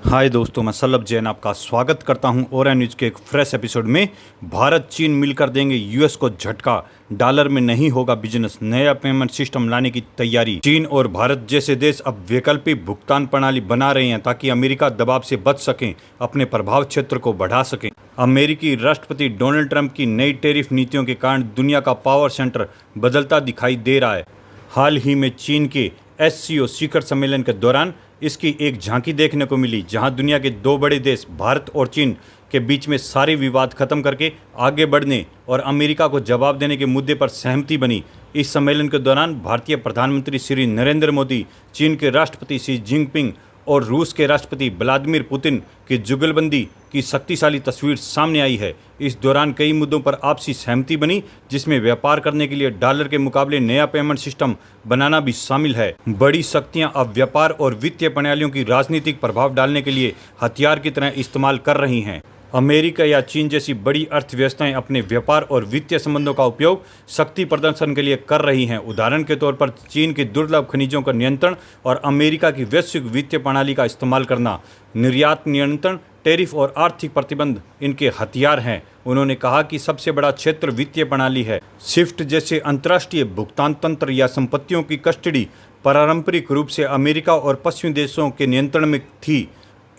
हाय दोस्तों, मैं सल्लभ जैन आपका स्वागत करता हूं और न्यूज़ के एक फ्रेश एपिसोड में। भारत चीन मिलकर देंगे यूएस को झटका, डॉलर में नहीं होगा बिजनेस, नया पेमेंट सिस्टम लाने की तैयारी। चीन और भारत जैसे देश अब वैकल्पिक भुगतान प्रणाली बना रहे हैं ताकि अमेरिका दबाव से बच सकें, अपने प्रभाव क्षेत्र को बढ़ा सकें। अमेरिकी राष्ट्रपति डोनाल्ड ट्रंप की नई टैरिफ नीतियों के कारण दुनिया का पावर सेंटर बदलता दिखाई दे रहा है। हाल ही में चीन के SCO शिखर सम्मेलन के दौरान इसकी एक झांकी देखने को मिली, जहां दुनिया के दो बड़े देश भारत और चीन के बीच में सारे विवाद खत्म करके आगे बढ़ने और अमेरिका को जवाब देने के मुद्दे पर सहमति बनी। इस सम्मेलन के दौरान भारतीय प्रधानमंत्री श्री नरेंद्र मोदी, चीन के राष्ट्रपति शी जिनपिंग और रूस के राष्ट्रपति व्लादिमीर पुतिन की जुगलबंदी की शक्तिशाली तस्वीर सामने आई है। इस दौरान कई मुद्दों पर आपसी सहमति बनी, जिसमें व्यापार करने के लिए डॉलर के मुकाबले नया पेमेंट सिस्टम बनाना भी शामिल है। बड़ी शक्तियां अब व्यापार और वित्तीय प्रणालियों की राजनीतिक प्रभाव डालने के लिए हथियार की तरह इस्तेमाल कर रही हैं। अमेरिका या चीन जैसी बड़ी अर्थव्यवस्थाएं अपने व्यापार और वित्तीय संबंधों का उपयोग शक्ति प्रदर्शन के लिए कर रही हैं। उदाहरण के तौर पर चीन की दुर्लभ खनिजों का नियंत्रण और अमेरिका की वैश्विक वित्तीय प्रणाली का इस्तेमाल करना। निर्यात नियंत्रण, टैरिफ और आर्थिक प्रतिबंध इनके हथियार हैं। उन्होंने कहा कि सबसे बड़ा क्षेत्र वित्तीय प्रणाली है। स्विफ्ट जैसे अंतर्राष्ट्रीय भुगतान तंत्र या संपत्तियों की कस्टडी पारंपरिक रूप से अमेरिका और पश्चिमी देशों के नियंत्रण में थी।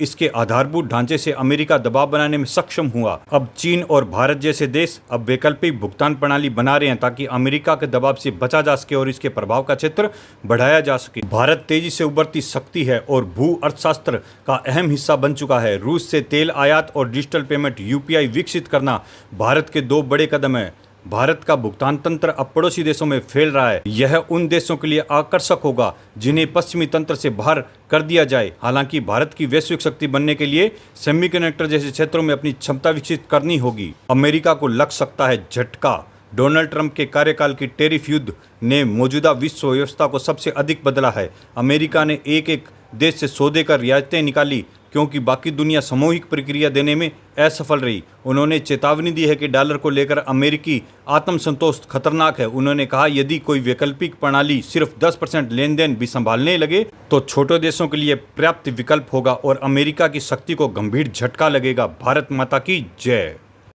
इसके आधारभूत ढांचे से अमेरिका दबाव बनाने में सक्षम हुआ। अब चीन और भारत जैसे देश अब वैकल्पिक भुगतान प्रणाली बना रहे हैं ताकि अमेरिका के दबाव से बचा जा सके और इसके प्रभाव का क्षेत्र बढ़ाया जा सके। भारत तेजी से उभरती शक्ति है और भू अर्थशास्त्र का अहम हिस्सा बन चुका है। रूस से तेल आयात और डिजिटल पेमेंट UPI विकसित करना भारत के दो बड़े कदम हैं। भारत का भुगतान तंत्र अब पड़ोसी देशों में फैल रहा है। यह उन देशों के लिए आकर्षक होगा जिन्हें पश्चिमी तंत्र से बाहर कर दिया जाए। हालांकि भारत की वैश्विक शक्ति बनने के लिए सेमीकंडक्टर जैसे क्षेत्रों में अपनी क्षमता विकसित करनी होगी। अमेरिका को लग सकता है झटका। डोनाल्ड ट्रंप के कार्यकाल की टैरिफ युद्ध ने मौजूदा विश्व व्यवस्था को सबसे अधिक बदला है। अमेरिका ने एक देश से सौदे कर रियायतें निकाली क्योंकि बाकी दुनिया सामूहिक प्रक्रिया देने में असफल रही। उन्होंने चेतावनी दी है कि डॉलर को लेकर अमेरिकी आत्मसंतोष खतरनाक है। उन्होंने कहा, यदि कोई वैकल्पिक प्रणाली सिर्फ 10% लेन देन भी संभालने लगे तो छोटे देशों के लिए पर्याप्त विकल्प होगा और अमेरिका की शक्ति को गंभीर झटका लगेगा। भारत माता की जय।